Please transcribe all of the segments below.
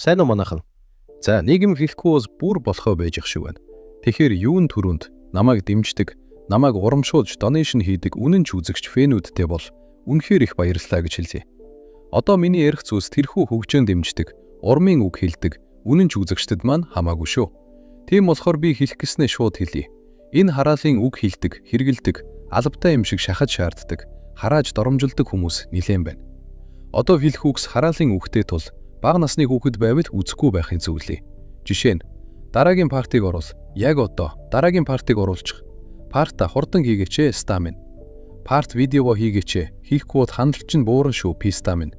Сайн уу манайхан? За, нийгэм хэлэхгүй бас бүр болохоо байж ах шиг байна. Тэгэхээр юун төрөнд намайг дэмждэг, намайг урамшуулж донешн хийдэг үнэн ч үзэгч фэнүүдтэй бол үнэхээр их баярлалаа гэж хэлье. Одоо миний ярих зүйлс тэрхүү хөгжөөн дэмждэг, урмын үг хэлдэг, үнэн ч үзэгчдэд маань хамаагүй шүү. Тийм болохоор би хэлэх гэснээ шууд хэлье. Энэ хараалын үг хэлдэг, хэрэгэлдэг, албатай юм шиг шахаж шаарддаг, харааж доромжилдог хүмүүс нилээн байна. Одоо хэлэх үгс хараалын үгтэй тул бага насны хүүхэд байвал үзэхгүй байхын зүйлээ. Жишээ нь дараагийн партиг оруул. Яг одоо дараагийн партиг оруулчих. Парта хурдан хийгээч стамин. Парт видеого хийгээч. Хийхгүй бол хандлт чинь бууран шүү пистамин.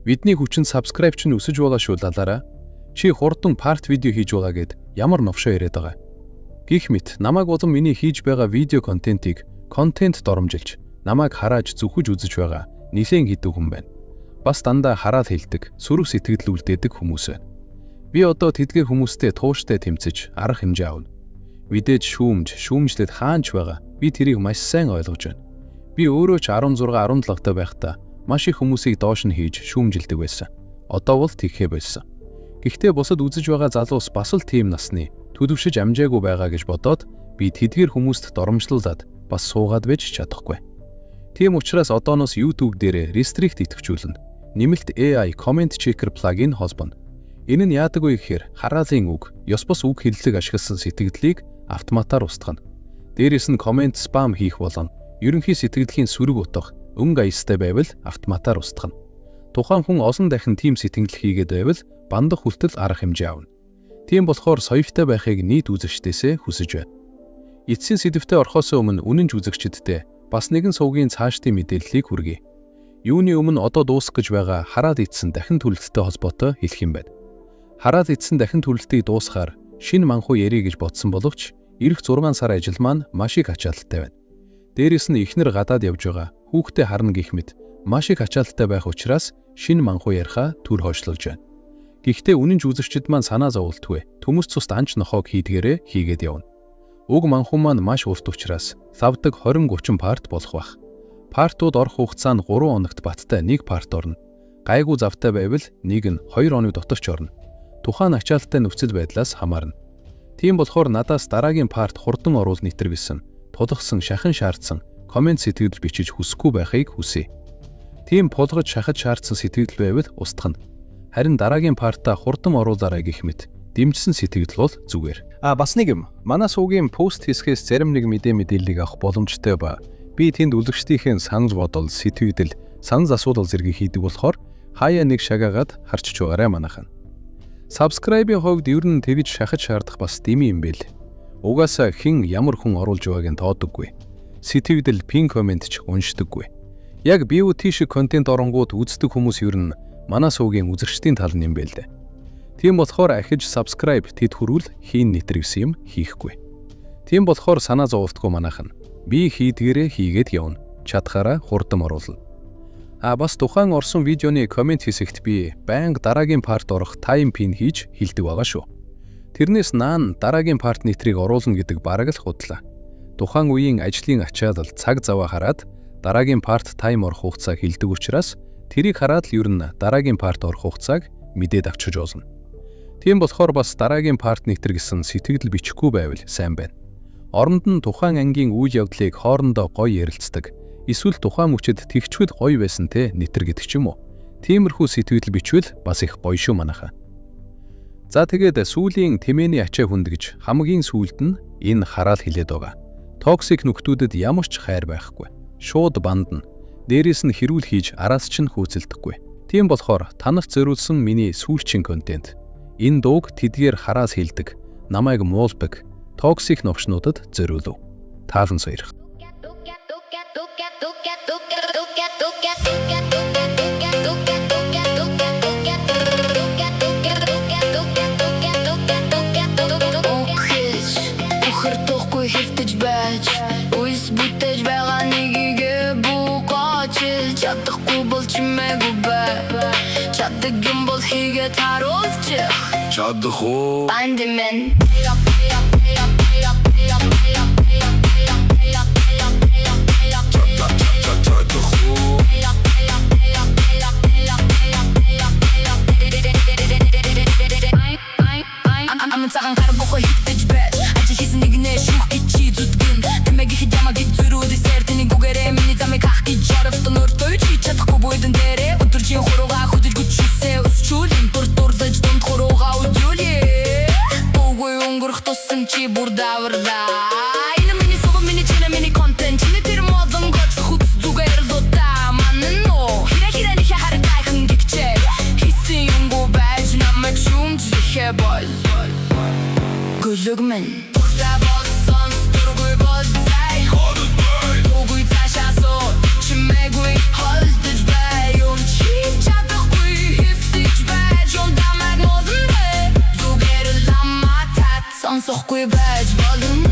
Бидний хүчин subscribe чинь өсөж байгаа шүү лалаараа. Чи хурдан парт видео хийж байгаа гэд ямар новшоо яриад байгаа. Гэх мэт намайг болон миний хийж байгаа видео контентийг контент доромжилж намайг харааж зүхэж үзэж байгаа нилээн хэдэн хүн байна. Бас дандаа хараад хэлдэг, сүрэг сэтгэл үлдээдэг хүмүүс байна. Би одоо тэдгээр хүмүүстэй тууштай тэмцэж арга хэмжээ авна. Видэж шүүмжлээд хаанч байгаа. Би тэрийг маш сайн ойлгож байна. Би өөрөө ч 16, 17 та байхдаа маш их хүмүүсийг доош нь хийж шүүмжилдэг байсан. Одоо бол тэгхээ болсон. Гэхдээ бусад үзэж байгаа залуус бас л тийм насны төлөвшөж амжаагүй байгаа гэж бодоод би тэдгээр хүмүүст доромжлуулаад бас суугаад байж чадахгүй. Тийм учраас одооноос YouTube дээр restrict идэвхжүүлнэ. Нэмэлт AI comment checker plugin холбоно. Энэ нь яадаг вэ гэхээр хараалын үг, ёс бус үг хэллэг ашигласан сэтгэлдлийг автоматар устгана. Дээрээс нь comment spam хийх болон ерөнхий сэтгэлдлийн сөрөг утга өнгө аястай байвал автоматар устгана. Тухайн хүн олон дахин тийм сэтгэл хийгээд байвал бандах хүртэл арга хэмжээ авна. Тийм болохоор соёвтой байхыг нийт үзэгчдээсээ хүсэж байна. Эцсийн сэдвтэ орохоос өмнө үнэн ч үзэгчдэдээ бас нэгэн сувгийн цаашдын мэдээллийг хүргэе. Юуны өмнө одоо дуусах гэж байгаа хараад идсэн дахин төлөлттэй холбоотой хэлэх юм байна. Хараад идсэн дахин төлөлтийг дуусгаар шинэ манхуу ярих гэж бодсон боловч ирэх 6 сар ажил маань маш их ачаалттай байна. Дээрээс нь эхнэр гадаад явж байгаа, хүүхдээ харна гэх мэт маш их ачаалттай байх учраас шинэ манхуу яриха төр хойшлуулж байна. Гэхдээ үнэн ч үзэгчд маань санаа зовлтгүй, төмөс цуст анч нохоог хийдгээрээ хийгээд явна. Уг манхуу маань маш урт учраас лавдаг 20-30 парт болох байх. Партууд орох хугацаанд 3 хоногт баттай нэг парт орно. Гайгүй завтай байвал нэг нь 2 хоног дотор ч орно. Тухайн ачаалттай нөхцөл байдлаас хамаарна. Тийм болохоор надаас дараагийн парт хурдан оруул нэвтрэгсэн, тулгсан, шахан шаардсан, комент сэтгэл бичиж хүсэхгүй байхыг хүсье. Тийм пулгаж шахаж шаардсан сэтгэл байвал устгана. Харин дараагийн партаа хурдан оруулаарай гэх мэт дэмжсэн сэтгэл бол зүгээр. Бас нэг юм. Манай суугийн пост хэсгээс зарим нэг мэдээллийг авах боломжтой ба би тэнд үлгэгчдийнхээ санал бодол, сэтгэл, санал асуулал зэргийг хийдэг болохоор хаяа нэг шагаагаад харчиж байгаарай манайхан. Subscribe-ийн хувьд ер нь тэгж шахаж шаардах бас дэмий юм бэл. Угаасаа хэн ямар хүн оруулж байгааг нь тоодоггүй. Сэтгэл, пин комент ч уншдаггүй. Яг BOT шиг контент оронгууд үздэг хүмүүс ер нь манай суугийн үзэгчдийн тал юм бэл дээ. Тийм болохоор ахиж subscribe тэд хүрвэл хийн нэтрэгсэн юм хийхгүй. Тийм болохоор санаа зовлтгүй манайхан. Би хийдгээрээ хийгээд явна. Чадхаараа хурдан оруулна. Бас тухайн орсон видеоны комент хэсэгт би байнга дараагийн парт орох тайм пин хийж хэлдэг байгаа шүү. Тэрнээс наан дараагийн парт нэтрийг оруулна гэдэг бараг л худлаа. Тухайн үеийн ажлын ачаалал цаг заваа хараад дараагийн парт тайм орох хугацаа хэлдэг учраас тэрийг хараад л ер нь дараагийн парт орох хугацааг мэдээд авчиж болно. Тийм болохоор бас дараагийн парт нэтрэг гэсэн сэтгэл бичихгүй байвал сайн байна. Оронд нь тухайн ангийн үйл явдлыг хоорондоо гоё ярилцдаг. Эсвэл тухайн мөчөд тэгчвэл гоё байсан те нэтэр гэдэг ч юм уу. Тиймэрхүү сэтгэл бичвэл бас их гоё шүү манайхаа. За тэгээд сүүлийн тэмээний ачаа хүнд гэж хамгийн сүүлд нь энэ хараал хэлээд байгаа. Токсик нөхдүүдэд ямар ч хайр байхгүй. Шууд бандна. Дээрээс нь хэрүүл хийж араас ч хөөцөлдөхгүй. Тийм болохоор танах зориулсан миний сүүлчийн контент. Энэ дууг тэдгээр хараас хэлдэг. Намайг муулдаг. Токсик новшнуудад зориулв. Таалан сойрох. Чадхуу Бандмен даварда Энэ миний слово, миний чинэ, миний контент Чинэ тэр модон гоц хуц зүгээр л удаа Манно Хирэ нихэ харагдайхан гэгчээ Хийсэн юмгүй байж намайг шүмжлэхэ бол Гөлөг минь Бурда болсон дургүй болцай Тугүй цаашаасоо чимээгүй холдож бай Юм чи чадахгүй хэвтэж байж Ундамаг нозонрэ Зүгээр л аматат сонсохгүй байж болон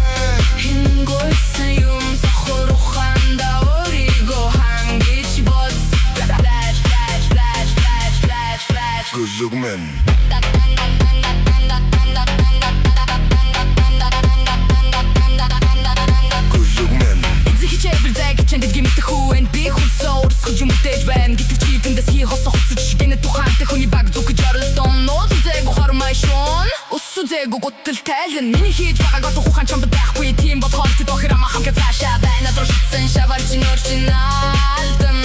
Хингойсэн юм сохор ухаанда Өрийгөө хангиж боц Flash, flash, flash, flash, flash, flash Гөлөг минь Чэнд гэмтэх хүн би хүлсөө урсгаж юм бүтээж байна гэдэг чи тэндээс хий хосох хүсэж гэнэ тухайнтай хүний баг зүг гэж оролдсон нол зэг хормай шон өссө зэг гутал тайлан миний хийж байгааг одоо хухан чамд байхгүй тийм бодхол тэд охир амаа хамга цаашаа байна дөршсөн шаварч нөрчин алтан